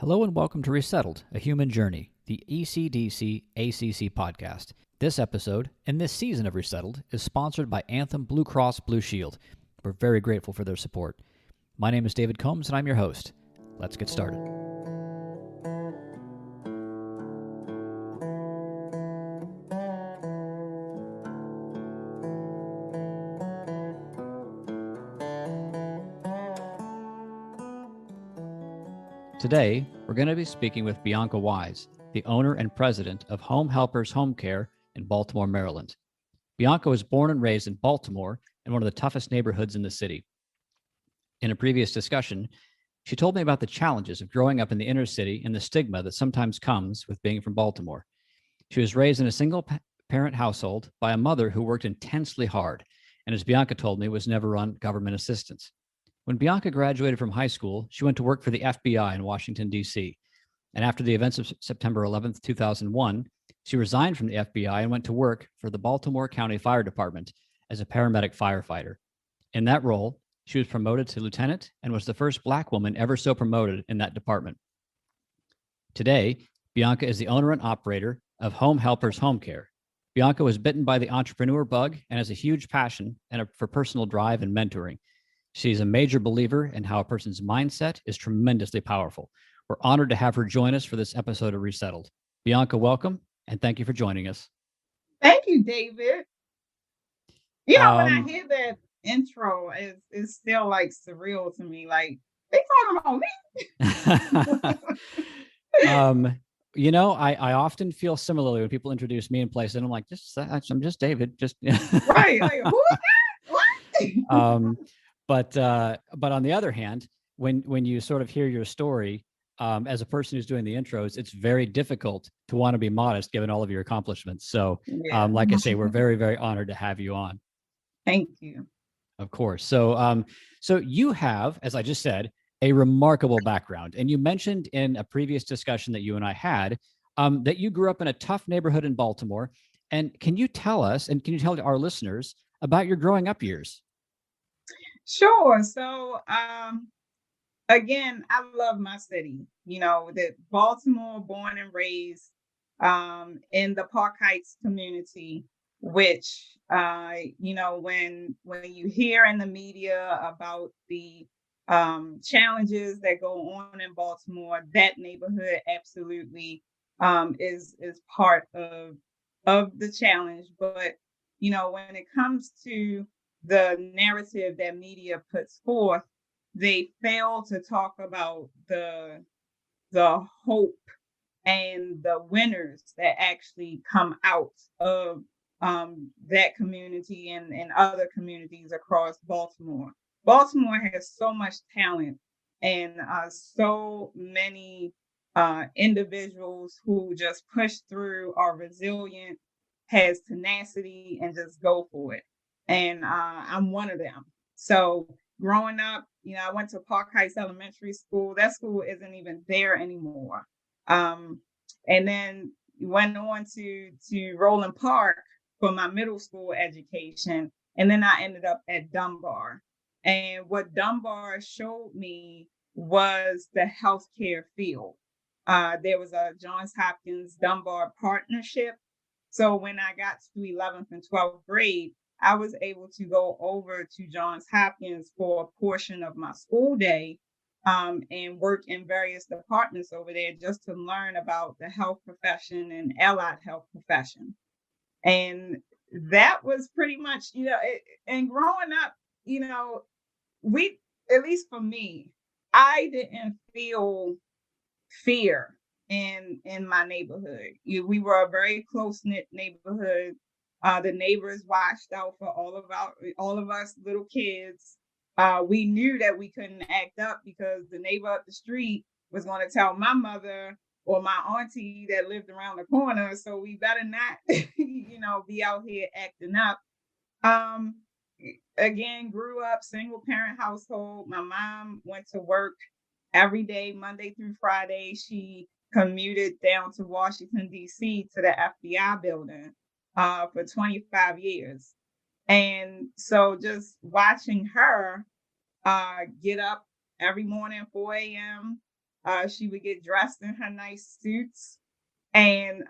Hello and welcome to Resettled, a Human Journey, the ECDC ACC podcast. This episode and this season of Resettled is sponsored by Anthem Blue Cross Blue Shield. We're very grateful for their support. My name is David Combs and I'm your host. Let's get started. Today, we're going to be speaking with Bianca Wise, the owner and president of Home Helpers Home Care in Baltimore, Maryland. Bianca was born and raised in Baltimore in one of the toughest neighborhoods in the city. In a previous discussion, she told me about the challenges of growing up in the inner city and the stigma that sometimes comes with being from Baltimore. She was raised in a single-parent household by a mother who worked intensely hard, and as Bianca told me, was never on government assistance. When Bianca graduated from high school, she went to work for the FBI in Washington, D.C. And after the events of September 11th, 2001, she resigned from the FBI and went to work for the Baltimore County Fire Department as a paramedic firefighter. In that role, she was promoted to lieutenant and was the first Black woman ever so promoted in that department. Today, Bianca is the owner and operator of Home Helpers Home Care. Bianca was bitten by the entrepreneur bug and has a huge passion for personal drive and mentoring. She's a major believer in how a person's mindset is tremendously powerful. We're honored to have her join us for this episode of Resettled. Bianca, welcome, and thank you for joining us. Thank you, David. When I hear that intro, it's still like surreal to me. Like, they talking about me. I often feel similarly when people introduce me in place, and I'm like, I'm just David. Just right. Like, who is that? What? But on the other hand, when you sort of hear your story, as a person who's doing the intros, it's very difficult to want to be modest given all of your accomplishments. So, like I say, we're very, very honored to have you on. Thank you. Of course. So, so you have, as I just said, a remarkable background, and you mentioned in a previous discussion that you and I had that you grew up in a tough neighborhood in Baltimore. And can you tell us, and can you tell our listeners about your growing up years? Sure. So, again, I love my city. The Baltimore, born and raised in the Park Heights community, which when you hear in the media about the challenges that go on in Baltimore, that neighborhood absolutely is part of the challenge. But when it comes to the narrative that media puts forth, they fail to talk about the hope and the winners that actually come out of that community and other communities across Baltimore. Baltimore has so much talent and so many individuals who just push through, are resilient, has tenacity, and just go for it. And I'm one of them. So growing up, I went to Park Heights Elementary School. That school isn't even there anymore. And then went on to Roland Park for my middle school education. And then I ended up at Dunbar. And what Dunbar showed me was the healthcare field. There was a Johns Hopkins Dunbar partnership. So when I got to 11th and 12th grade, I was able to go over to Johns Hopkins for a portion of my school day and work in various departments over there just to learn about the health profession and allied health profession. And that was pretty much, and growing up, we, at least for me, I didn't feel fear in my neighborhood. We were a very close-knit neighborhood. The neighbors watched out for all of us little kids. We knew that we couldn't act up because the neighbor up the street was going to tell my mother or my auntie that lived around the corner. So we better not, be out here acting up. Again, grew up single parent household. My mom went to work every day, Monday through Friday. She commuted down to Washington, D.C. to the FBI building for 25 years. And so just watching her get up every morning, 4 a.m., She would get dressed in her nice suits and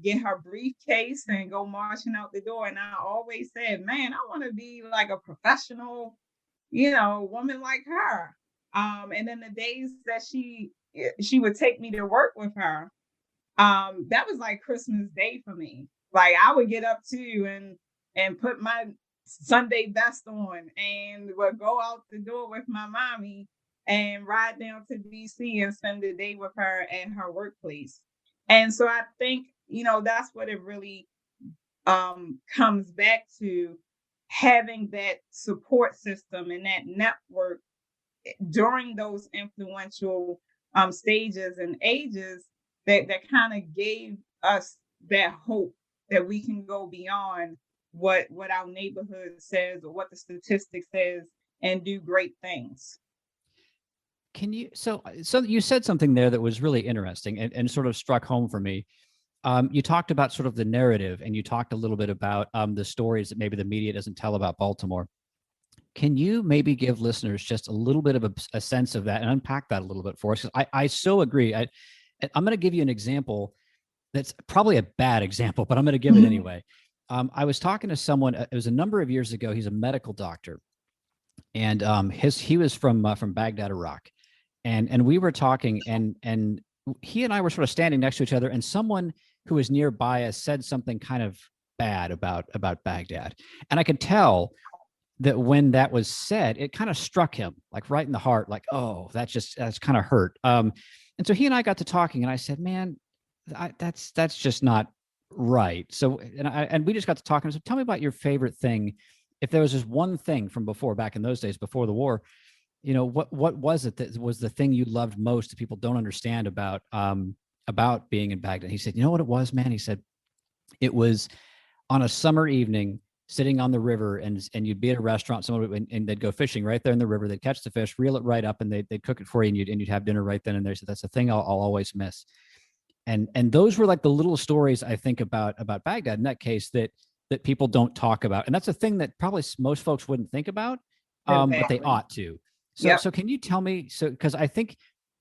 get her briefcase and go marching out the door. And I always said, man, I want to be like a professional, woman like her. And then the days that she would take me to work with her, that was like Christmas Day for me. Like I would get up too and put my Sunday best on and would go out the door with my mommy and ride down to DC and spend the day with her at her workplace. And so I think, that's what it really comes back to, having that support system and that network during those influential stages and ages that kind of gave us that hope that we can go beyond what our neighborhood says or what the statistics says and do great things. Can you so you said something there that was really interesting and sort of struck home for me. You talked about sort of the narrative, and you talked a little bit about the stories that maybe the media doesn't tell about Baltimore. Can you maybe give listeners just a little bit of a sense of that and unpack that a little bit for us? 'Cause I so agree. I'm going to give you an example that's probably a bad example, but I'm going to give it Mhm. anyway. I was talking to someone. It was a number of years ago. He's a medical doctor, and he was from Baghdad, Iraq, and we were talking, and he and I were sort of standing next to each other, and someone who was nearby us said something kind of bad about Baghdad, and I could tell that when that was said, it kind of struck him like right in the heart, like, oh, that's kind of hurt. And so he and I got to talking, and I said, man, that's just not right. So, and we just got to talking. So, tell me about your favorite thing. If there was just one thing from before, back in those days, before the war, what was it that was the thing you loved most that people don't understand about being in Baghdad? He said, you know what it was, man. He said it was on a summer evening sitting on the river, and you'd be at a restaurant, someone would, and they'd go fishing right there in the river. They'd catch the fish, reel it right up, and they'd cook it for you, and you'd have dinner right then and there. So that's the thing I'll always miss. And those were like the little stories I think about Baghdad in that case that people don't talk about, and that's a thing that probably most folks wouldn't think about, but they Exactly. ought to. So Yep. so can you tell me, so because I think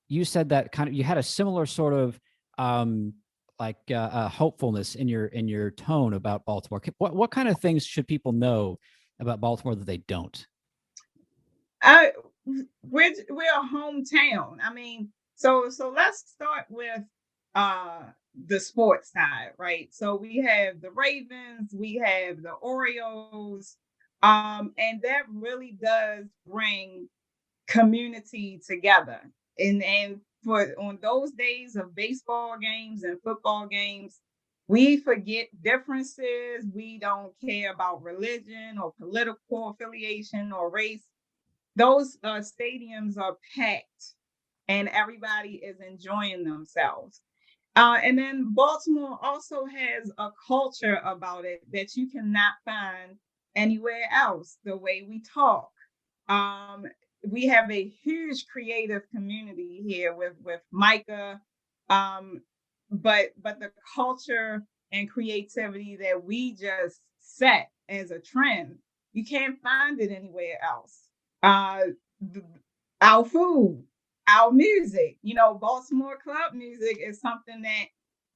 you said that kind of, you had a similar sort of um hopefulness in your tone about Baltimore. What kind of things should people know about Baltimore that they don't? Uh, we're a hometown. I mean, so let's start with uh the sports side, right? So we have the Ravens, we have the Orioles, and that really does bring community together. And for on those days of baseball games and football games, we forget differences. We don't care about religion or political affiliation or race. Those stadiums are packed and everybody is enjoying themselves. And then Baltimore also has a culture about it that you cannot find anywhere else. The way we talk, um, we have a huge creative community here with Micah, um, but the culture and creativity that we just set as a trend, you can't find it anywhere else. Th- our food, our music, Baltimore club music is something that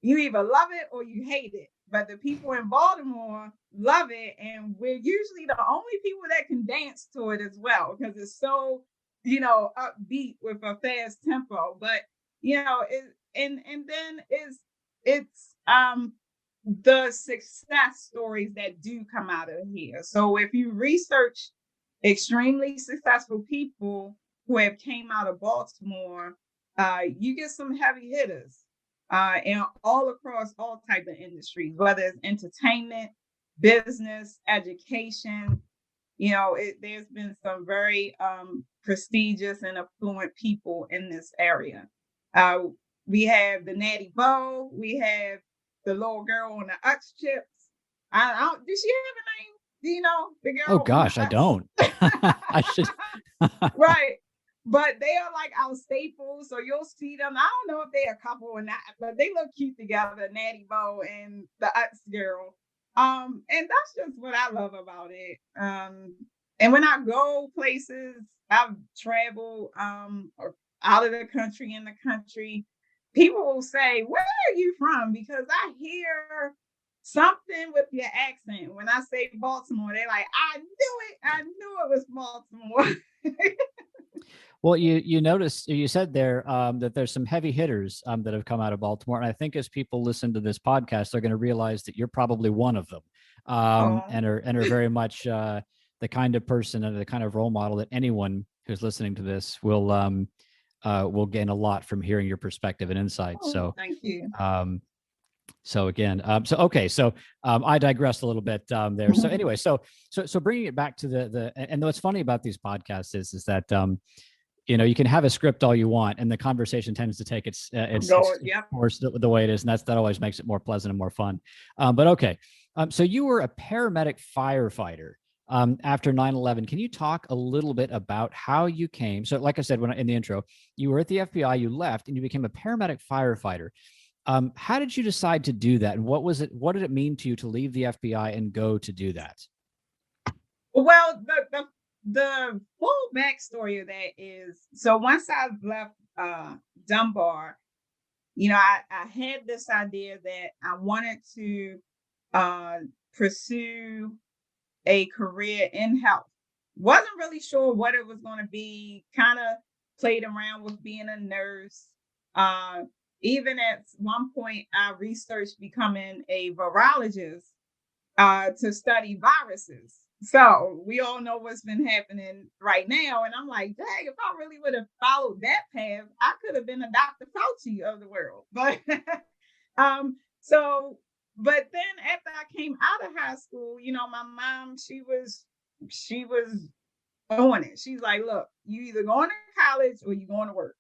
you either love it or you hate it. But the people in Baltimore love it, and we're usually the only people that can dance to it as well because it's so, upbeat with a fast tempo. But and then it's the success stories that do come out of here. So if you research extremely successful people who have came out of Baltimore, you get some heavy hitters, and all across all type of industries, whether it's entertainment, business, education. There's been some very prestigious and affluent people in this area. Uh, we have the Natty Bow. We have the little girl on the Utz chips. I don't, does she have a name? Do you know the Oh girl on the gosh, I don't. Utz? I should. Right. But they are like our staples. So you'll see them. I don't know if they're a couple or not, but they look cute together, Natty Bow and the Utz girl. And that's just what I love about it. And when I go places, I've traveled out of the country, in the country, people will say, "Where are you from?" Because I hear something with your accent. When I say Baltimore, they're like, "I knew it. I knew it was Baltimore." Well, you noticed you said there that there's some heavy hitters that have come out of Baltimore, and I think as people listen to this podcast, they're going to realize that you're probably one of them, Oh, and are very much the kind of person and the kind of role model that anyone who's listening to this will gain a lot from hearing your perspective and insight. oh, thank you. Um, so again, so okay, so I digressed a little bit there. So anyway, so bringing it back to and what's funny about these podcasts is that you can have a script all you want, and the conversation tends to take its Go, yep. course the way it is, and that always makes it more pleasant and more fun. But okay, so you were a paramedic firefighter after 9/11. Can you talk a little bit about how you came? So, like I said in the intro, you were at the FBI, you left, and you became a paramedic firefighter. How did you decide to do that, and what was it? What did it mean to you to leave the FBI and go to do that? Well, the full backstory of that is, so once I left Dunbar, I had this idea that I wanted to uh, pursue a career in health. Wasn't really sure what it was going to be. Kind of played around with being a nurse. Uh, Even at one point, I researched becoming a virologist to study viruses. So we all know what's been happening right now. And I'm like, dang, if I really would have followed that path, I could have been a Dr. Fauci of the world. But so but then after I came out of high school, my mom, she was on it. She's like, look, you either going to college or you going to work.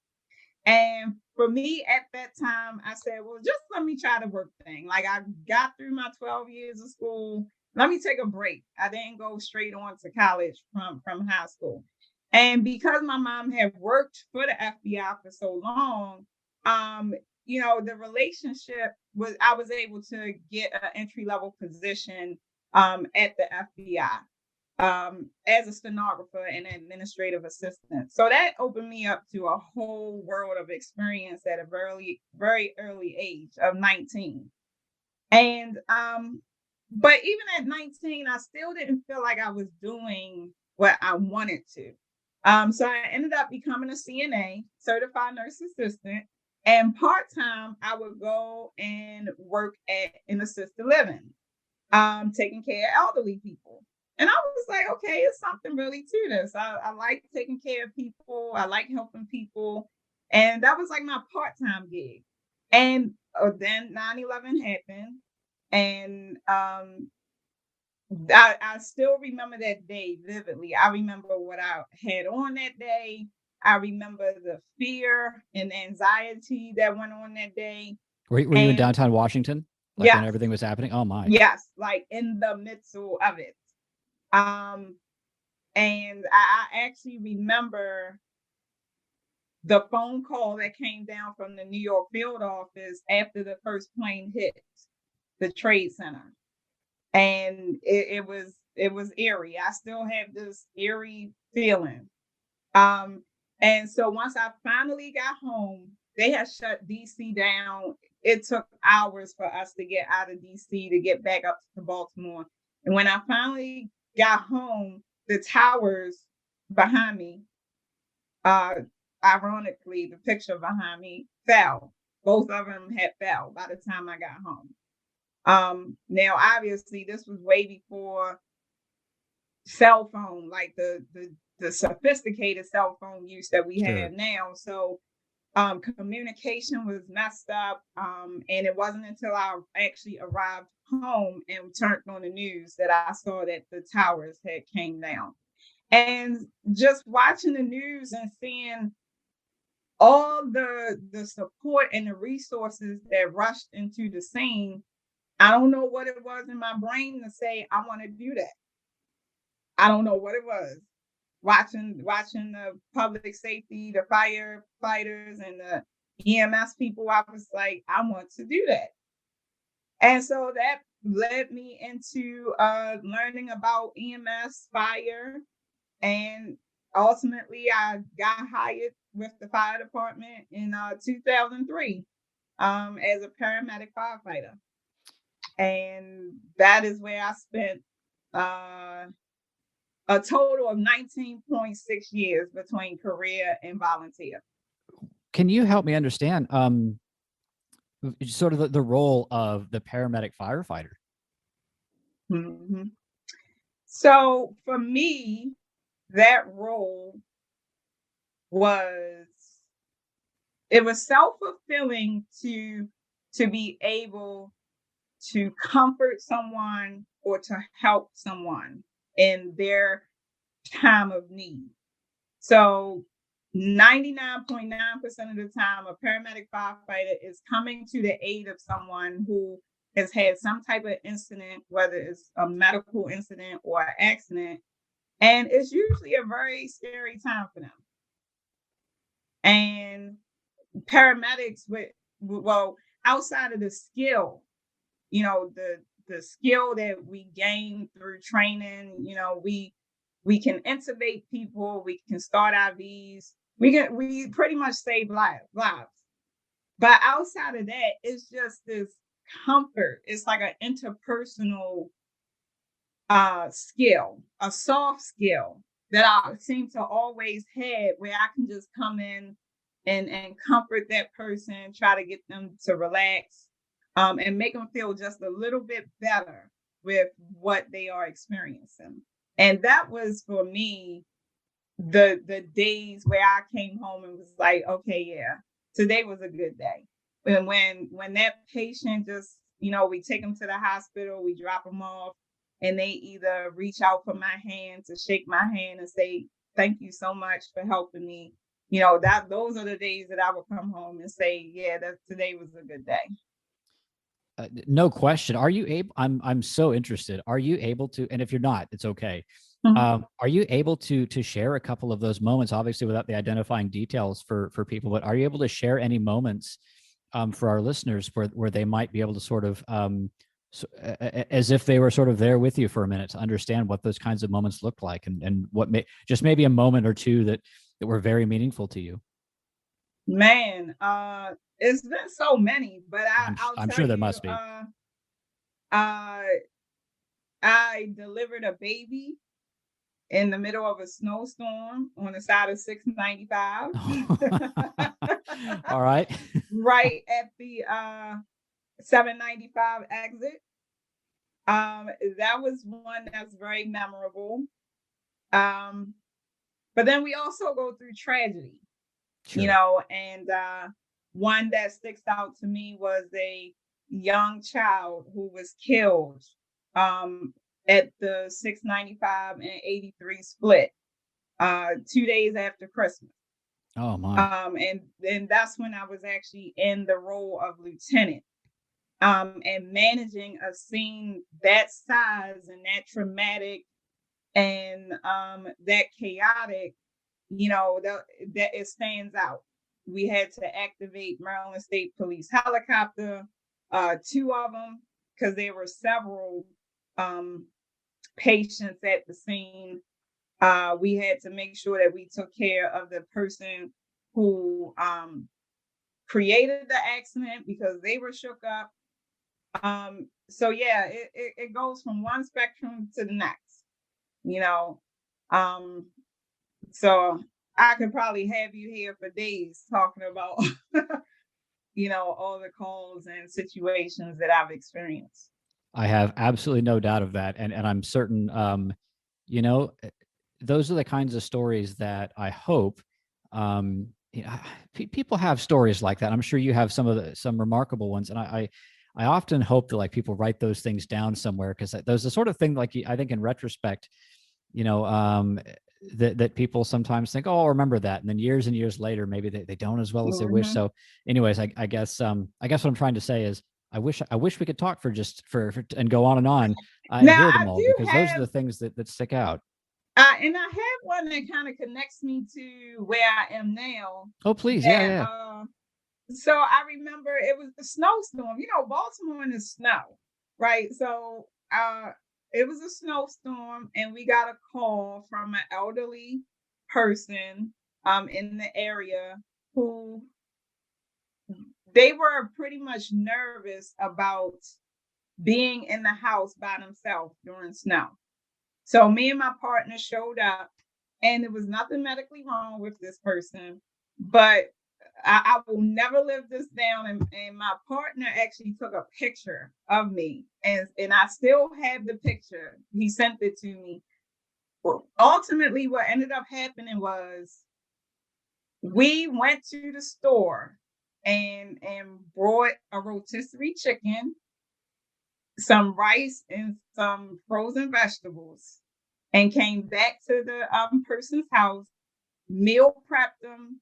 And for me at that time, I said, well, just let me try the work thing. Like, I got through my 12 years of school. Let me take a break. I didn't go straight on to college from high school. And because my mom had worked for the FBI for so long, um, the relationship was, I was able to get an entry level position at the FBI as a stenographer and administrative assistant. So that opened me up to a whole world of experience at a very, very early age of 19. And but even at 19, I still didn't feel like I was doing what I wanted to. So I ended up becoming a CNA, certified nurse assistant, and part-time I would go and work at an assisted living, taking care of elderly people. And I was like, okay, it's something really to this. I like taking care of people. I like helping people. And that was like my part-time gig. And then 9/11 happened. And I still remember that day vividly. I remember what I had on that day. I remember the fear and anxiety that went on that day. Were you in And downtown Washington, like when yes, everything was happening? Oh my. yes, like in the midst of it. Um, and I actually remember the phone call that came down from the New York field office after the first plane hit the Trade Center. And it was eerie. I still have this eerie feeling. Um, and so once I finally got home, they had shut DC down. It took hours for us to get out of DC to get back up to Baltimore. And when I finally got home, the towers behind me, uh, ironically, the picture behind me fell. Both of them had fell by the time I got home. Now obviously this was way before cell phone, like the sophisticated cell phone use that we have Sure. now. So communication was messed up. And it wasn't until I actually arrived home and turned on the news that I saw that the towers had came down. And just watching the news and seeing all the support and the resources that rushed into the scene, I don't know what it was in my brain to say I want to do that. I don't know what it was. Watching the public safety, the firefighters, and the EMS people, I was like, I want to do that. And so that led me into learning about EMS, fire, and ultimately, I got hired with the fire department in 2003 as a paramedic firefighter. And that is where I spent uh, a total of 19.6 years between career and volunteer. Can you help me understand sort of the role of the paramedic firefighter? Mhm. So for me, that role was it was self-fulfilling to be able to comfort someone or to help someone in their time of need. So 99.9% of the time, a paramedic firefighter is coming to the aid of someone who has had some type of incident, whether it's a medical incident or an accident. And it's usually a very scary time for them. And paramedics well, outside of the skill, the skill that we gain through training, we can intubate people, we can start IVs, we pretty much save lives. But outside of that, it's just this comfort. It's like an interpersonal skill, a soft skill that I seem to always have where I can just come in and comfort that person, try to get them to relax, and make them feel just a little bit better with what they are experiencing. And that was for me the days where I came home and was like, okay, yeah, today was a good day. And when that patient just, we take them to the hospital, we drop them off, and they either reach out for my hand to shake my hand and say, thank you so much for helping me. That those are the days that I would come home and say, yeah, that today was a good day. No question. Are you able? I'm so interested. Are you able to? And if you're not, it's okay. Mhm. Are you able to share a couple of those moments? Obviously, without the identifying details for people, but are you able to share any moments for our listeners where they might be able to sort of as if they were sort of there with you for a minute to understand what those kinds of moments looked like and what just maybe a moment or two that were very meaningful to you. Man, it's been so many, but I'll I'm tell sure there you, must be. uh, I delivered a baby in the middle of a snowstorm on the side of 695. All right. Right at the 795 exit. Um, that was one that's very memorable. Um, but then we also go through tragedy, Sure. and one that sticks out to me was a young child who was killed um, at the 695 and 83 split 2 days after Christmas. Oh my. And then that's when I was actually in the role of lieutenant. And managing a scene that size and that traumatic and that chaotic, that it stands out. We had to activate Maryland State Police helicopter, two of them, because there were several um, patients at the scene. We had to make sure that we took care of the person who created the accident because they were shook up. So yeah, it goes from one spectrum to the next, you know. Um, so I could probably have you here for days talking about, all the calls and situations that I've experienced. I have absolutely no doubt of that, and I'm certain. You know, those are the kinds of stories that I hope. People have stories like that. I'm sure you have some remarkable ones, and I often hope that like people write those things down somewhere because those the sort of thing like I think in retrospect, you know, that people sometimes think, oh, I'll remember that, and then years and years later, maybe they don't as well as they wish. Mhm. So, anyways, I guess what I'm trying to say is I wish we could talk for just for and go on and Now hear I them all do because those are have, the things that stick out. and I have one that kind of connects me to where I am now. Oh, please, yeah, That yeah. So I remember it was the snowstorm. Baltimore in the snow, right? So it was a snowstorm, and we got a call from an elderly person in the area who they were pretty much nervous about being in the house by themselves during snow. So me and my partner showed up, and there was nothing medically wrong with this person, but I will never live this down. And my partner actually took a picture of me, and I still have the picture. He sent it to me. Well, ultimately, what ended up happening was we went to the store and brought a rotisserie chicken, some rice, and some frozen vegetables, and came back to the person's house, meal prepped them,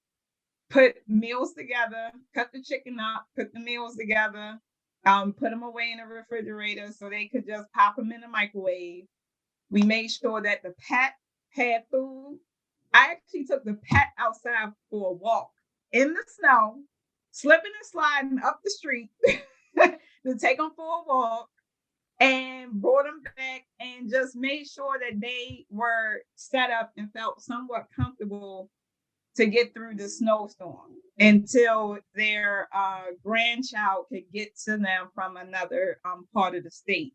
put meals together, cut the chicken up, put the meals together, put them away in the refrigerator so they could just pop them in the microwave. We made sure that the pet had food. I actually took the pet outside for a walk in the snow, slipping and sliding up the street to take them for a walk, and brought them back and just made sure that they were set up and felt somewhat comfortable to get through the snowstorm until their grandchild could get to them from another part of the state.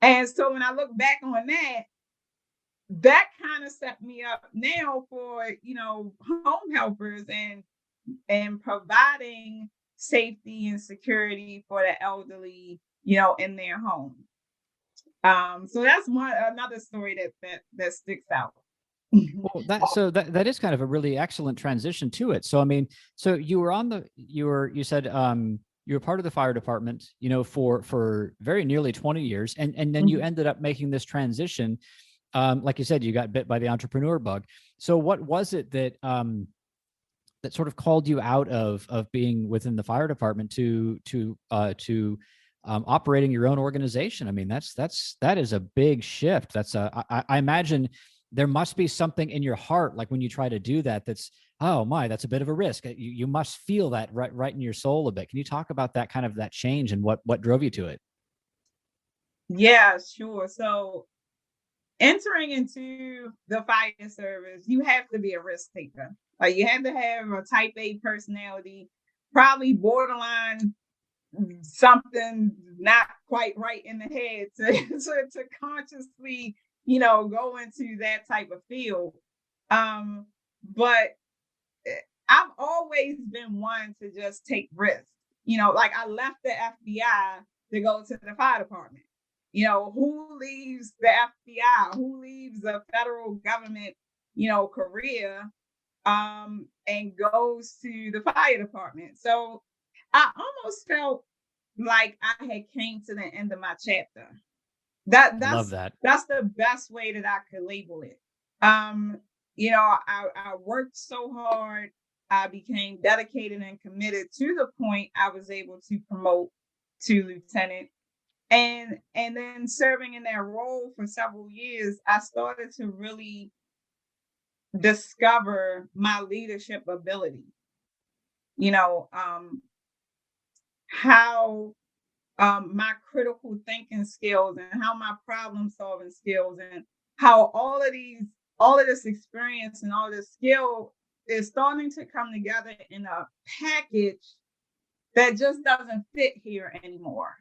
And so when I look back on that, that kind of set me up now for, home helpers and providing safety and security for the elderly, in their home. So that's another story that sticks out. Well, that is kind of a really excellent transition to it. So I mean, so you said you were part of the fire department, for very nearly 20 years, and then you ended up making this transition. Like you said, you got bit by the entrepreneur bug. So what was it that that sort of called you out of being within the fire department to operating your own organization? I mean, that is a big shift. I imagine there must be something in your heart, like when you try to do that, oh my, that's a bit of a risk. You must feel that right in your soul a bit. Can you talk about that change and what drove you to it? Yeah, sure. So entering into the fire service, you have to be a risk taker. Like, you have to have a type A personality, probably borderline something not quite right in the head to consciously, go into that type of field. But I've always been one to just take risks. Like, I left the FBI to go to the fire department. Who leaves the FBI? Who leaves the federal government, career, and goes to the fire department? So I almost felt like I had came to the end of my chapter. That I love that's that. that's the best way that I could label it. I worked so hard. I became dedicated and committed to the point I was able to promote to lieutenant. And then serving in that role for several years, I started to really discover my leadership ability. You know, how my critical thinking skills and how my problem solving skills and how all of this experience and all this skill is starting to come together in a package that just doesn't fit here anymore.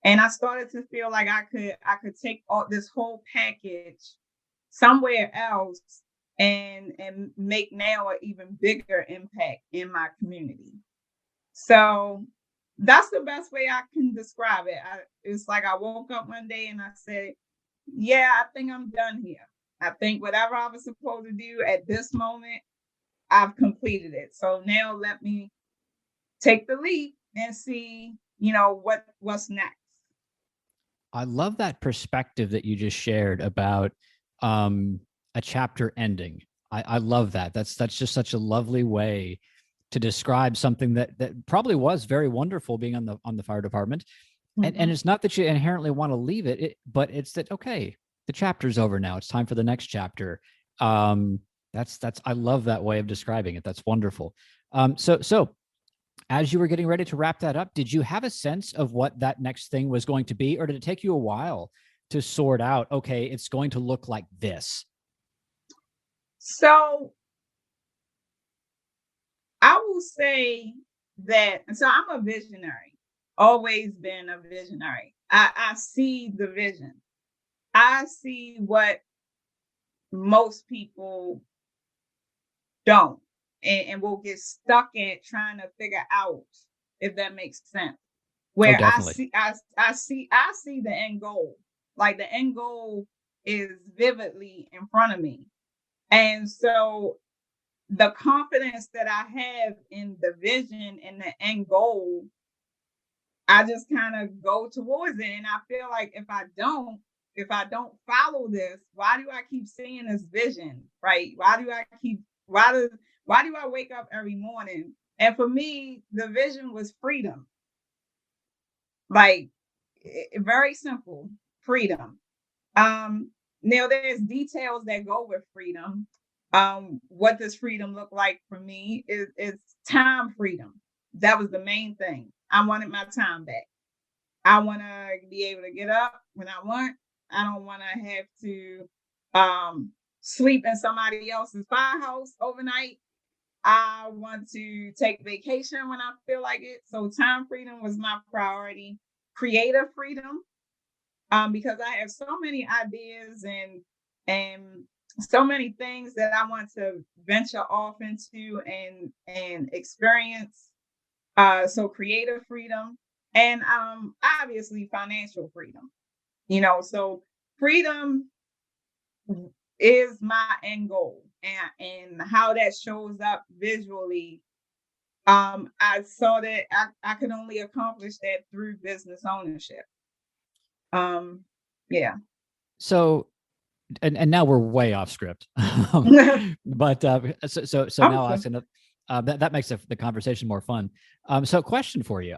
And I started to feel like I could take all this whole package somewhere else and make now an even bigger impact in my community. So that's the best way I can describe it. It's like I woke up one day and I said, yeah, I think I'm done here. I think whatever I was supposed to do at this moment, I've completed it. So now let me take the leap and see, what's next. I love that perspective that you just shared about a chapter ending. I love that. That's just such a lovely way to describe something that probably was very wonderful being on the fire department. And it's not that you inherently want to leave but it's that, okay, the chapter's over now. It's time for the next chapter. That's I love that way of describing it. That's wonderful. So as you were getting ready to wrap that up, did you have a sense of what that next thing was going to be, or did it take you a while to sort out, okay, it's going to look like this? So I will say that, so I'm a visionary, always been a visionary. I see the vision. I see what most people don't, and will get stuck in trying to figure out, if that makes sense. Oh, Where I definitely. see, I see the end goal. Like the end goal is vividly in front of me. And so the confidence that I have in the vision and the end goal, I just kind of go towards it. And I feel like if I don't follow this, why do I keep seeing this vision? Right? Why do why do I wake up every morning? And for me, the vision was freedom. Like very simple, freedom. Um, Now there's details that go with freedom. What does freedom look like for me is time freedom. That was the main thing. I wanted my time back. I want to be able to get up when I want. I don't want to have to um, sleep in somebody else's firehouse overnight. I want to take vacation when I feel like it. So time freedom was my priority. Creative freedom, because I have so many ideas and so many things that I want to venture off into and experience. So creative freedom and obviously financial freedom. So freedom is my end goal, and how that shows up visually. I saw that I could only accomplish that through business ownership. Um, yeah. So, and now we're way off script. But so now I'll Okay. ask another. That makes the conversation more fun. So, question for you.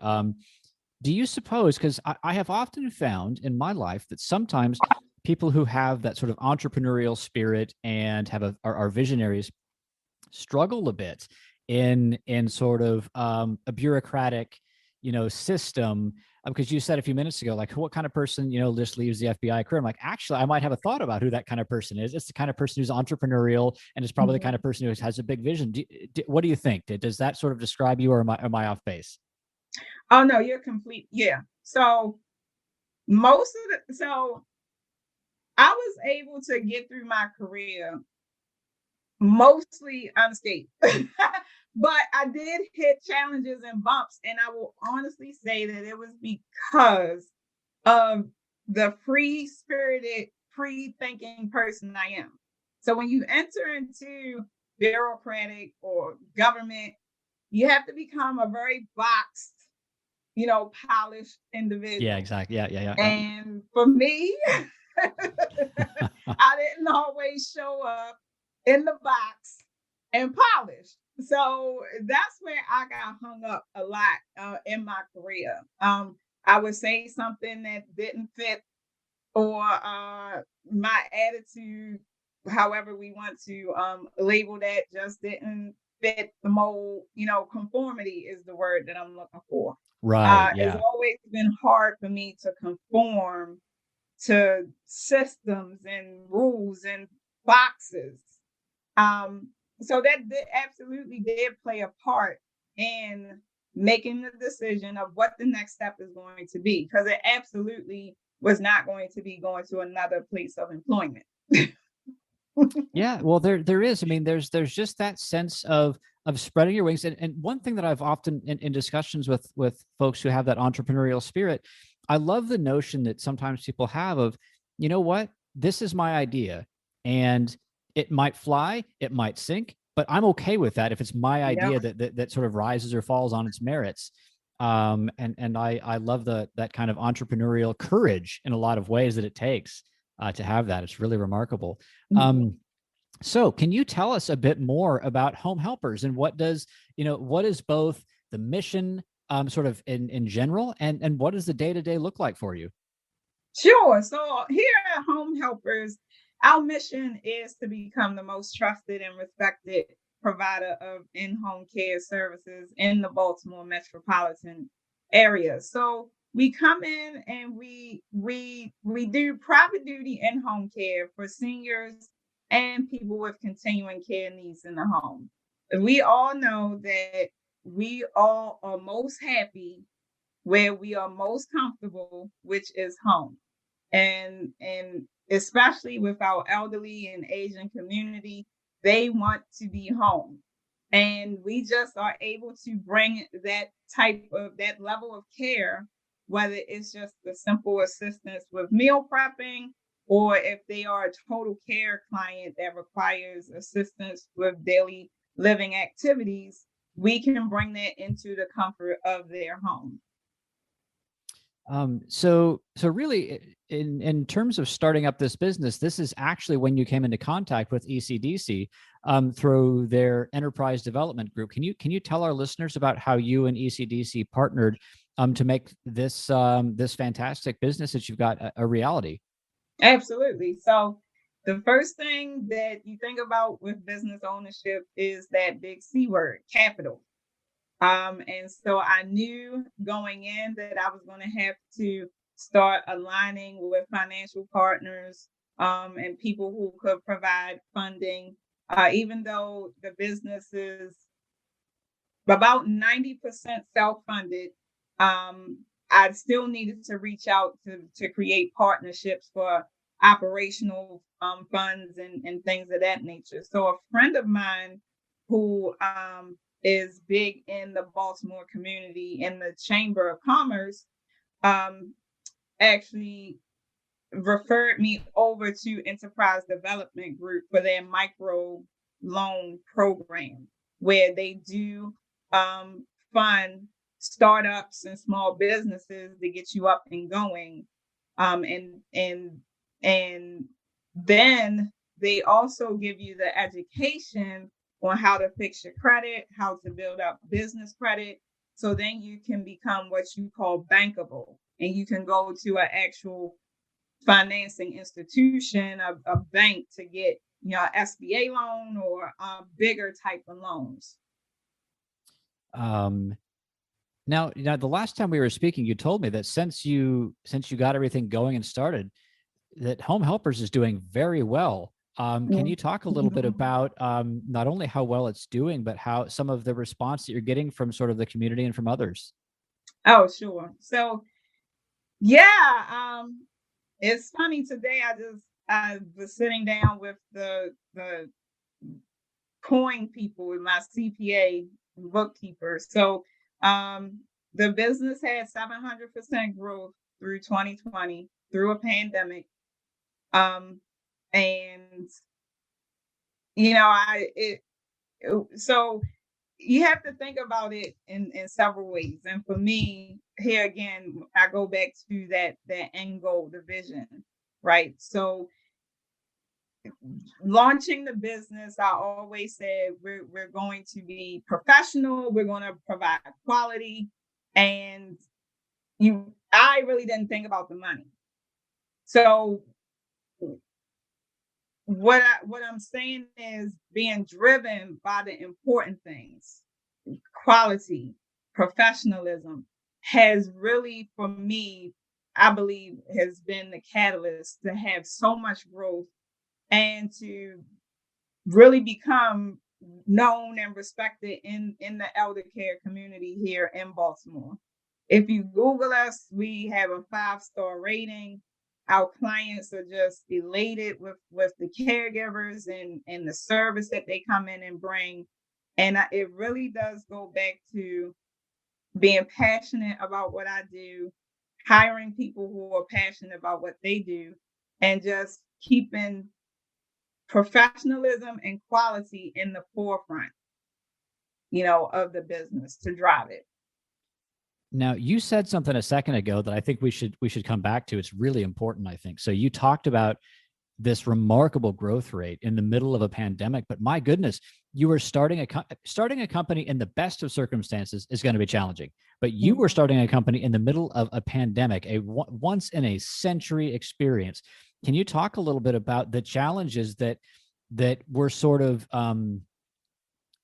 Do you suppose, because I have often found in my life that sometimes people who have that sort of entrepreneurial spirit and are visionaries struggle a bit in sort of a bureaucratic, system. Because you said a few minutes ago, like, what kind of person, just leaves the FBI career? I'm like, actually, I might have a thought about who that kind of person is. It's the kind of person who's entrepreneurial, and it's probably the kind of Mhm. person who has a big vision. What do you think? Does that sort of describe you, or am I off base? Oh no, you're complete. Yeah. So most of so I was able to get through my career mostly unscathed. But I did hit challenges and bumps, and I will honestly say that it was because of the free spirited, free thinking person I am. So when you enter into bureaucratic or government, you have to become a very boxed, polished Yeah, individual. exactly. Yeah, yeah, yeah, And for me, yeah. I didn't always show up in the box and polished. So that's where I got hung up a lot in my career. I would say something that didn't fit, or my attitude, however we want to label that, just didn't fit the mold. Conformity is the word that I'm looking for. Right. It's Yeah. always been hard for me to conform to systems and rules and boxes. Um, so that absolutely did play a part in making the decision of what the next step is going to be, because it absolutely was not going to be going to another place of employment. Yeah, well, there is. I mean, there's just that sense of spreading your wings. And one thing that I've often in discussions with folks who have that entrepreneurial spirit, I love the notion that sometimes people have of, you know what, this is my idea, and it might fly, it might sink, but I'm okay with that if it's my Yep. idea that sort of rises or falls on its merits. And I love that kind of entrepreneurial courage in a lot of ways that it takes to have that. It's really remarkable. Mhm. So, can you tell us a bit more about Home Helpers, and what is both the mission, sort of in general, and what does the day to day look like for you? Sure. So here at Home Helpers, our mission is to become the most trusted and respected provider of in-home care services in the Baltimore metropolitan area. So we come in and we do private duty in-home care for seniors and people with continuing care needs in the home. We all know that we all are most happy where we are most comfortable, which is home. And especially with our elderly and Asian community, they want to be home. And we just are able to bring that level of care, whether it's just the simple assistance with meal prepping, or if they are a total care client that requires assistance with daily living activities, we can bring that into the comfort of their home. So really, in terms of starting up this business, this is actually when you came into contact with ECDC through their enterprise development group. Can you tell our listeners about how you and ECDC partnered to make this fantastic business that you've got a reality? Absolutely. So the first thing that you think about with business ownership is that big C word, capital. And so I knew going in that I was going to have to start aligning with financial partners, and people who could provide funding. Even though the business is about 90% self-funded, I still needed to reach out to create partnerships for operational funds and things of that nature. So a friend of mine who is big in the Baltimore community in the Chamber of Commerce, um, actually referred me over to Enterprise Development Group for their micro loan program, where they do fund startups and small businesses to get you up and going. And then they also give you the education on how to fix your credit, how to build up business credit. So then you can become what you call bankable, and you can go to an actual financing institution, a bank, to get SBA loan or bigger type of loans. Um, now, the last time we were speaking, you told me that since you got everything going and started, that Home Helpers is doing very well. Can you talk a little bit about not only how well it's doing, but how some of the response that you're getting from sort of the community and from others? Oh, sure. So yeah, it's funny today. I was sitting down with the coin people, with my CPA bookkeeper. So the business had 700% growth through 2020 through a pandemic. Um, and so you have to think about it in several ways. And for me, here again, I go back to that end goal, the vision, right? So launching the business, I always said we're going to be professional, we're going to provide quality, and I really didn't think about the money. So what I'm saying is being driven by the important things, quality, professionalism, has really, for me, I believe, has been the catalyst to have so much growth and to really become known and respected in the elder care community here in Baltimore. If you Google us, we have a 5-star rating. Our clients are just elated with the caregivers and the service that they come in and bring. And it really does go back to being passionate about what I do, hiring people who are passionate about what they do, and just keeping professionalism and quality in the forefront, of the business to drive it. Now, you said something a second ago that I think we should come back to. It's really important, I think. So you talked about this remarkable growth rate in the middle of a pandemic, but my goodness, you were starting a company in the best of circumstances is going to be challenging. But you were starting a company in the middle of a pandemic, a once in a century experience. Can you talk a little bit about the challenges that were sort of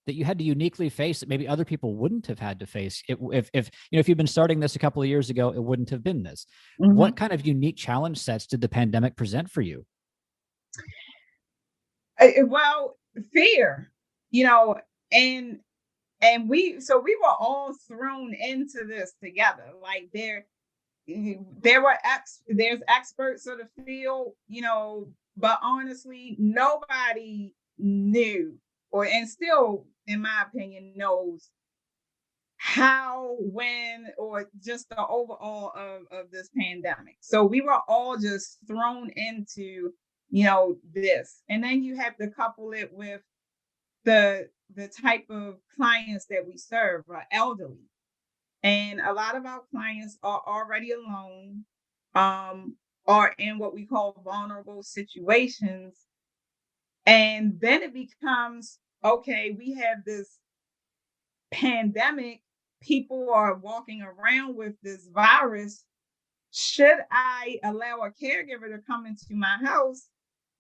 that you had to uniquely face that maybe other people wouldn't have had to face if you've been starting this a couple of years ago, it wouldn't have been this. What kind of unique challenge sets did the pandemic present for you? Well, fear, you know, and we were all thrown into this together. Like there's experts of the field, but honestly, nobody knew and still, in my opinion, knows how, when, or just the overall of this pandemic. So we were all just thrown into, this. And then you have to couple it with the type of clients that we serve are elderly. And a lot of our clients are already alone, um, are in what we call vulnerable situations. And then it becomes okay, we have this pandemic, people are walking around with this virus. Should I allow a caregiver to come into my house?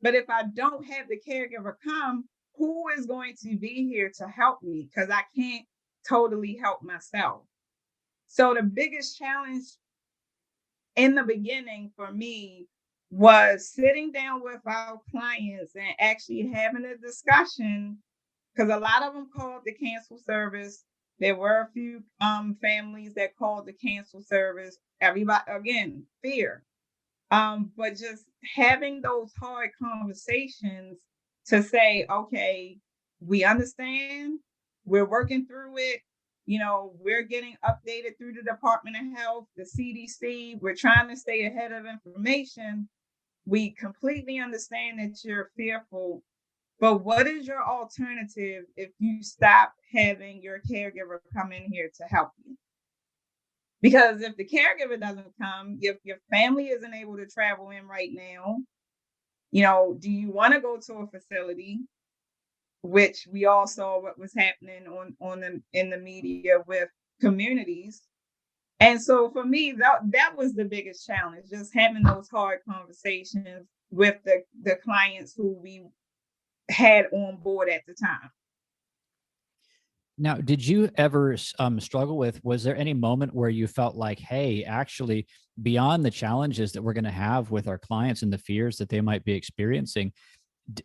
But if I don't have the caregiver come, who is going to be here to help me? Because I can't totally help myself. So the biggest challenge in the beginning for me was sitting down with our clients and actually having a discussion, because a lot of them called the cancel service. There were a few families that called the cancel service. Everybody, again, fear. But just having those hard conversations to say, okay, we understand, we're working through it. We're getting updated through the Department of Health, the CDC. We're trying to stay ahead of information. We completely understand that you're fearful, but what is your alternative if you stop having your caregiver come in here to help you? Because if the caregiver doesn't come, if your family isn't able to travel in right now, do you want to go to a facility? Which we all saw what was happening on the in the media with communities. And so for me, that was the biggest challenge, just having those hard conversations with the clients who we had on board at the time. Now, did you ever struggle with, was there any moment where you felt like, hey, actually, beyond the challenges that we're going to have with our clients and the fears that they might be experiencing,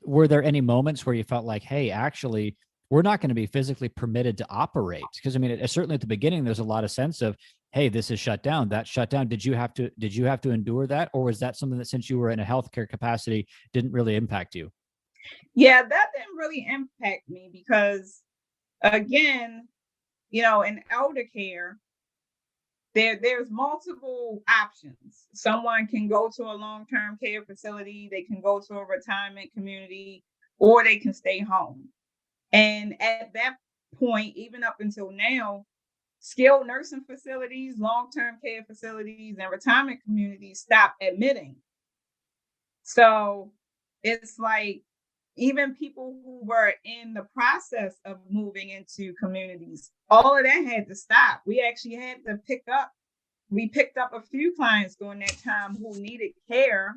were there any moments where you felt like, hey, actually, we're not going to be physically permitted to operate? Because I mean, certainly at the beginning, there's a lot of sense of, hey, this is shut down, that's shut down. Did you have to endure that, or was that something that, since you were in a healthcare capacity, didn't really impact you? Yeah, that didn't really impact me because, again, in elder care, there's multiple options. Someone can go to a long-term care facility, they can go to a retirement community, or they can stay home. And at that point, even up until now, skilled nursing facilities, long-term care facilities, and retirement communities stop admitting. So it's like even people who were in the process of moving into communities, all of that had to stop. We actually had to picked up a few clients during that time who needed care,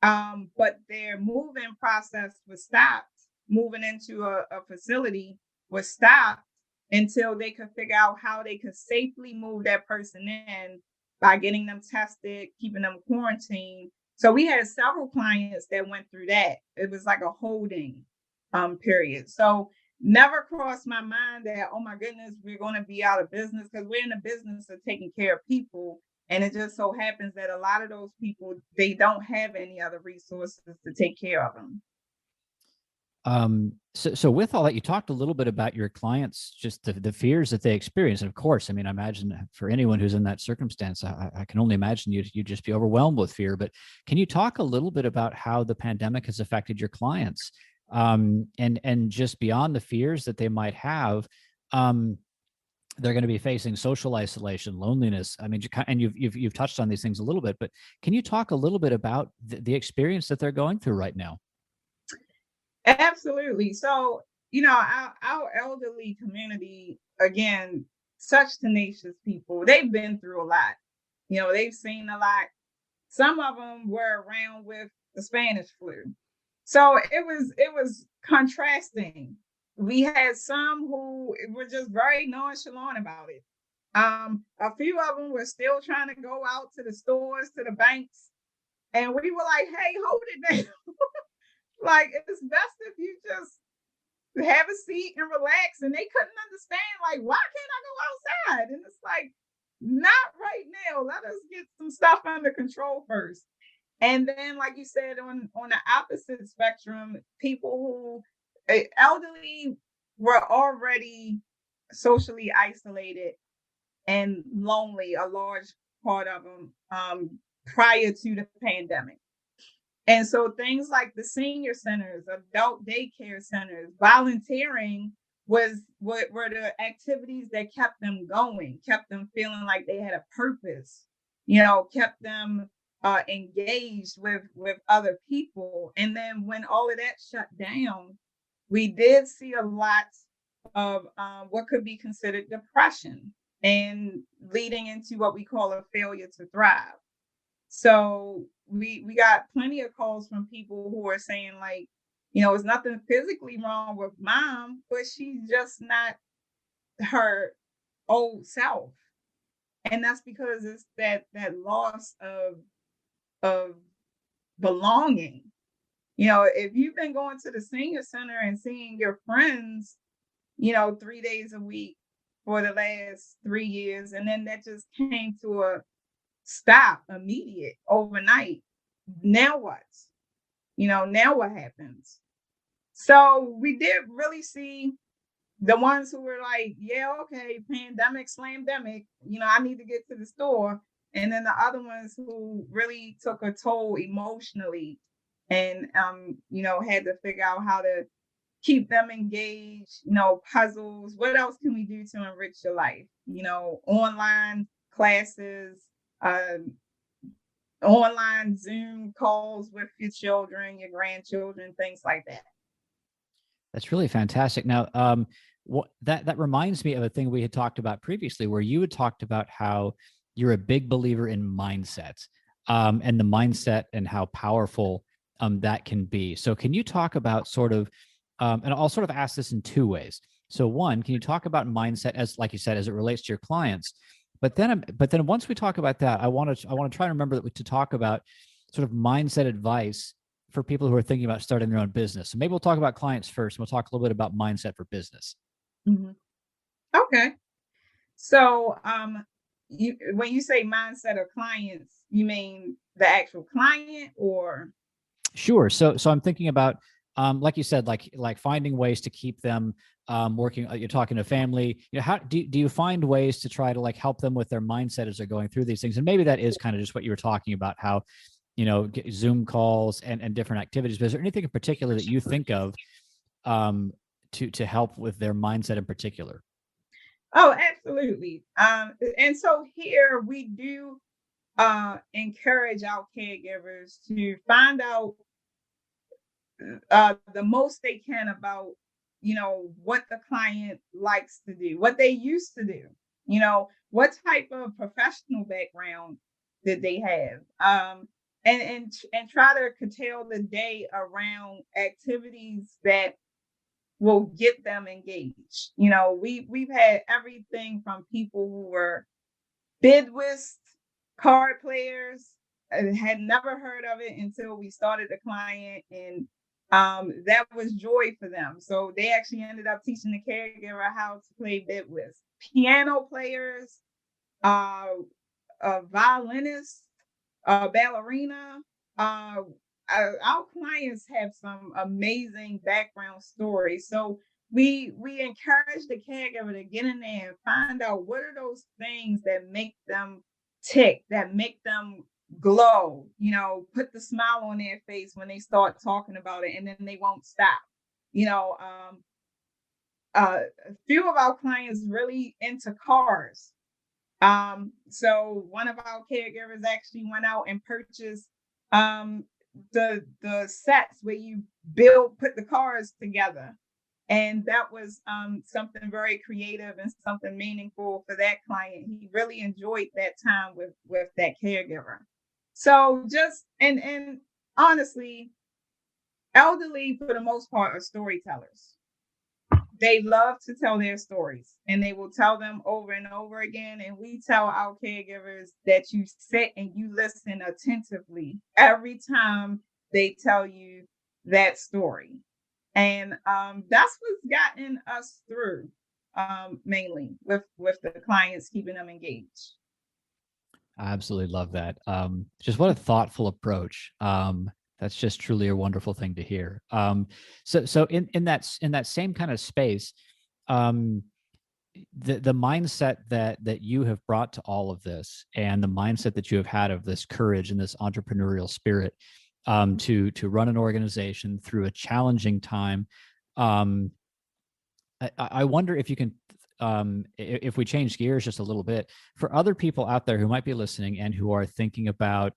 but their moving process was stopped. Moving into a facility was stopped until they could figure out how they could safely move that person in by getting them tested, keeping them quarantined. So we had several clients that went through that. It was like a holding period. So never crossed my mind that, oh my goodness, we're going to be out of business, because we're in the business of taking care of people. And it just so happens that a lot of those people, they don't have any other resources to take care of them. So with all that, you talked a little bit about your clients, just the fears that they experience. And of course, I mean, I imagine for anyone who's in that circumstance, I can only imagine you'd just be overwhelmed with fear. But can you talk a little bit about how the pandemic has affected your clients? And just beyond the fears that they might have, um, they're going to be facing social isolation, loneliness. I mean, and you've touched on these things a little bit, but can you talk a little bit about the experience that they're going through right now? Absolutely. So, our elderly community, again, such tenacious people, they've been through a lot. They've seen a lot. Some of them were around with the Spanish flu. So it was contrasting. We had some who were just very nonchalant about it. A few of them were still trying to go out to the stores, to the banks, and we were like, "Hey, hold it down." Like, it's best if you just have a seat and relax. And they couldn't understand, like, why can't I go outside? And it's like, not right now. Let us get some stuff under control first. And then, like you said, on the opposite spectrum, people who elderly were already socially isolated and lonely, a large part of them prior to the pandemic. And so things like the senior centers, adult daycare centers, volunteering was what were the activities that kept them going, kept them feeling like they had a purpose, kept them engaged with other people. And then when all of that shut down, we did see a lot of what could be considered depression and leading into what we call a failure to thrive. So we got plenty of calls from people who are saying, like, it's nothing physically wrong with mom, but she's just not her old self. And that's because it's that loss of belonging. If you've been going to the senior center and seeing your friends, 3 days a week for the last 3 years, and then that just came to a stop immediate overnight. Now what? Now what happens? So we did really see the ones who were like, yeah, okay, pandemic, slamdemic, I need to get to the store. And then the other ones who really took a toll emotionally and, had to figure out how to keep them engaged, puzzles. What else can we do to enrich your life? Online classes, um, online Zoom calls with your children, your grandchildren, things like that. That's really fantastic. Now, what that reminds me of a thing we had talked about previously, where you had talked about how you're a big believer in mindset, and the mindset and how powerful that can be. So, can you talk about sort of, and I'll sort of ask this in two ways. So, one, can you talk about mindset as, like you said, as it relates to your clients? But then once we talk about that, I want to try to remember to talk about sort of mindset advice for people who are thinking about starting their own business. So maybe we'll talk about clients first. And we'll talk a little bit about mindset for business. Mhm. Okay. So, when you say mindset of clients, you mean the actual client or? Sure. So I'm thinking about, like you said, like finding ways to keep them working. You're talking to family. How do you find ways to try to like help them with their mindset as they're going through these things? And maybe that is kind of just what you were talking about, how get Zoom calls and different activities. But is there anything in particular that you think of to help with their mindset in particular? Oh, absolutely. And so here we do encourage our caregivers to find out the most they can about, what the client likes to do, what they used to do, what type of professional background did they have, and try to curtail the day around activities that will get them engaged. We've had everything from people who were bidwists, card players. I had never heard of it until we started the client, and that was joy for them. So they actually ended up teaching the caregiver how to play bidwists. Piano players, uh, a violinist, a ballerina. Uh, our clients have some amazing background stories. So we encourage the caregiver to get in there and find out what are those things that make them tick, that make them glow, put the smile on their face when they start talking about it, and then they won't stop. You know, a few of our clients really into cars. So one of our caregivers actually went out and purchased um the sets where you put the cars together. And that was something very creative and something meaningful for that client. He really enjoyed that time with that caregiver. So just and honestly, elderly for the most part are storytellers. They love to tell their stories and they will tell them over and over again. And we tell our caregivers that you sit and you listen attentively every time they tell you that story. And that's what's gotten us through, mainly with the clients, keeping them engaged. I absolutely love that. Just what a thoughtful approach. That's just truly a wonderful thing to hear. So in that same kind of space, um, the mindset that you have brought to all of this, and the mindset that you have had of this courage and this entrepreneurial spirit, to run an organization through a challenging time. Um, I wonder if you can, if we change gears just a little bit, for other people out there who might be listening and who are thinking about,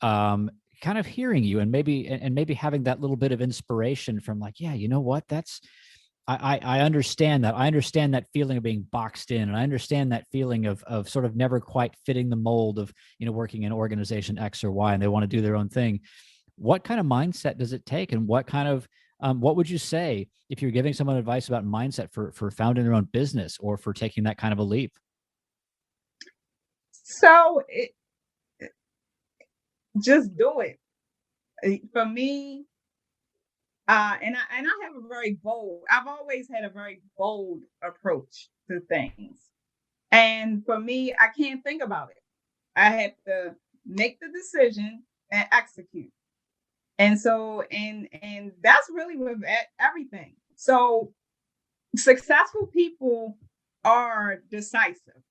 kind of hearing you, and maybe having that little bit of inspiration from, like, yeah, you know what, that's, I understand that. I understand that feeling of being boxed in, and I understand that feeling of sort of never quite fitting the mold of, working in organization X or Y, and they want to do their own thing. What kind of mindset does it take, and what would you say if you're giving someone advice about mindset for founding their own business, or for taking that kind of a leap? So just do it. For me, and I have a very bold. I've always had a very bold approach to things, and for me, I can't think about it. I have to make the decision and execute. And so, and that's really with everything. So successful people are decisive.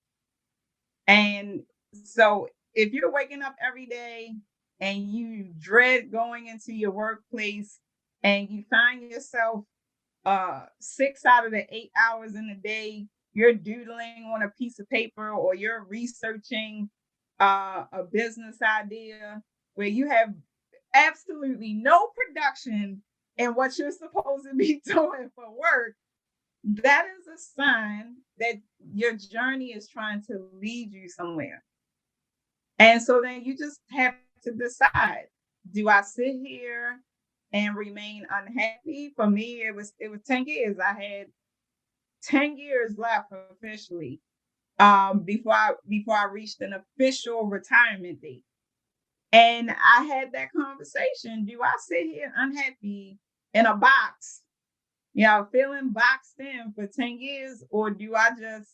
And so if you're waking up every day and you dread going into your workplace, and you find yourself 6 out of the 8 hours in the day, you're doodling on a piece of paper, or you're researching a business idea, where you have absolutely no production in what you're supposed to be doing for work, that is a sign that your journey is trying to lead you somewhere. And so then you just have to decide, do I sit here and remain unhappy? For me, it was 10 years. I had 10 years left officially, before I reached an official retirement date. And I had that conversation. Do I sit here unhappy in a box, feeling boxed in for 10 years, or do I just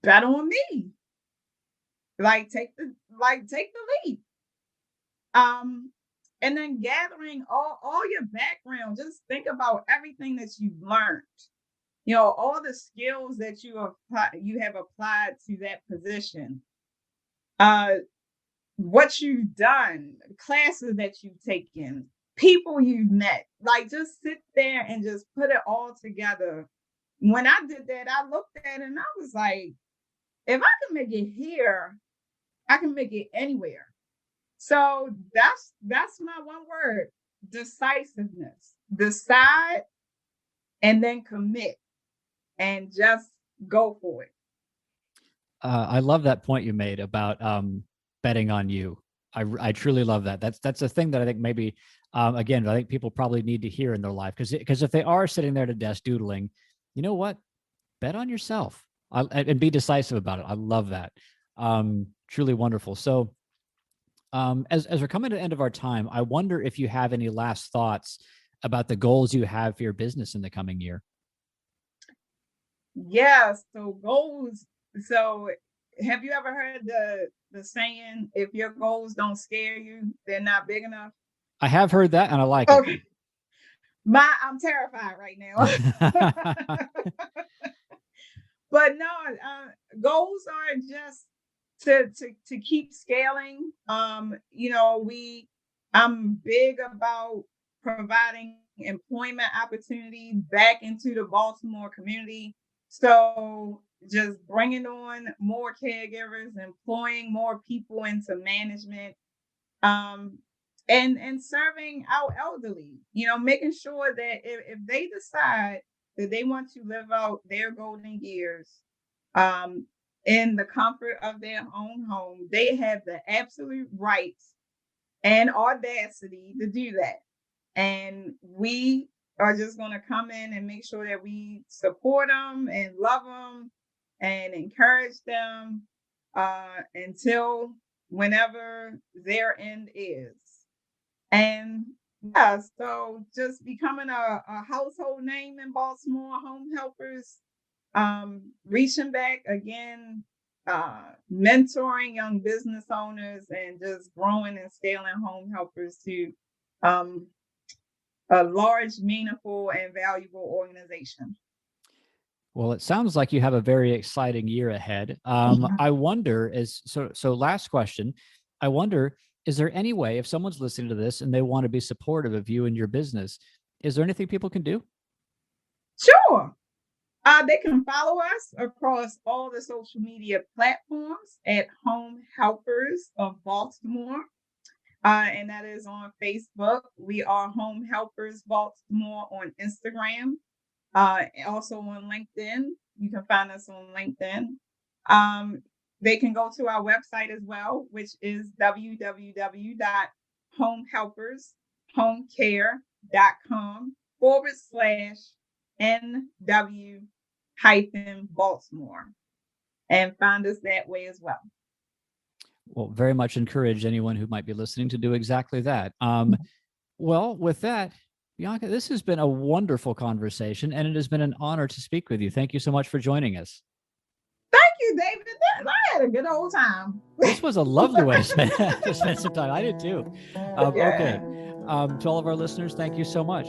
bet on me? Take the leap. Um, and then gathering all your background, just think about everything that you've learned. All the skills that you have applied to that position. Uh, what you've done, classes that you've taken, people you've met. Like, just sit there and just put it all together. When I did that, I looked at it and I was like, if I can make it here, I can make it anywhere. So that's my one word: decisiveness. Decide and then commit and just go for it. I love that point you made about, betting on you. I truly love that. That's a thing that I think maybe, again, I think people probably need to hear in their life, because if they are sitting there at a desk doodling, you know what? Bet on yourself, and be decisive about it. I love that. Truly wonderful. So, as we're coming to the end of our time, I wonder if you have any last thoughts about the goals you have for your business in the coming year. Yeah, so goals. So have you ever heard the saying, if your goals don't scare you, they're not big enough? I have heard that, and I like it. Okay. I'm terrified right now. But no, goals are just to keep scaling. I'm big about providing employment opportunity back into the Baltimore community. So just bringing on more caregivers, employing more people into management, um, and serving our elderly. Making sure that if they decide that they want to live out their golden years, um, in the comfort of their own home, they have the absolute rights and audacity to do that. And we are just going to come in and make sure that we support them and love them and encourage them, until whenever their end is. And Yeah, so just becoming a household name in Baltimore, Home Helpers, reaching back again, mentoring young business owners and just growing and scaling Home Helpers to um, a large, meaningful, and valuable organization. Well, it sounds like you have a very exciting year ahead. I wonder, last question. I wonder, is there any way, if someone's listening to this and they want to be supportive of you and your business, is there anything people can do? Sure. They can follow us across all the social media platforms at Home Helpers of Baltimore. And that is on Facebook. We are Home Helpers Baltimore on Instagram, also on LinkedIn. You can find us on LinkedIn. Um, they can go to our website as well, which is www.homehomecare.com/NW hyphen Baltimore and find us that way as well. Well, very much encourage anyone who might be listening to do exactly that. Well, with that, Bianca, this has been a wonderful conversation, and it has been an honor to speak with you. Thank you so much for joining us. Thank you, David. I had a good old time. This was a lovely way to spend some time. I did too. Yeah. Okay. To all of our listeners, thank you so much.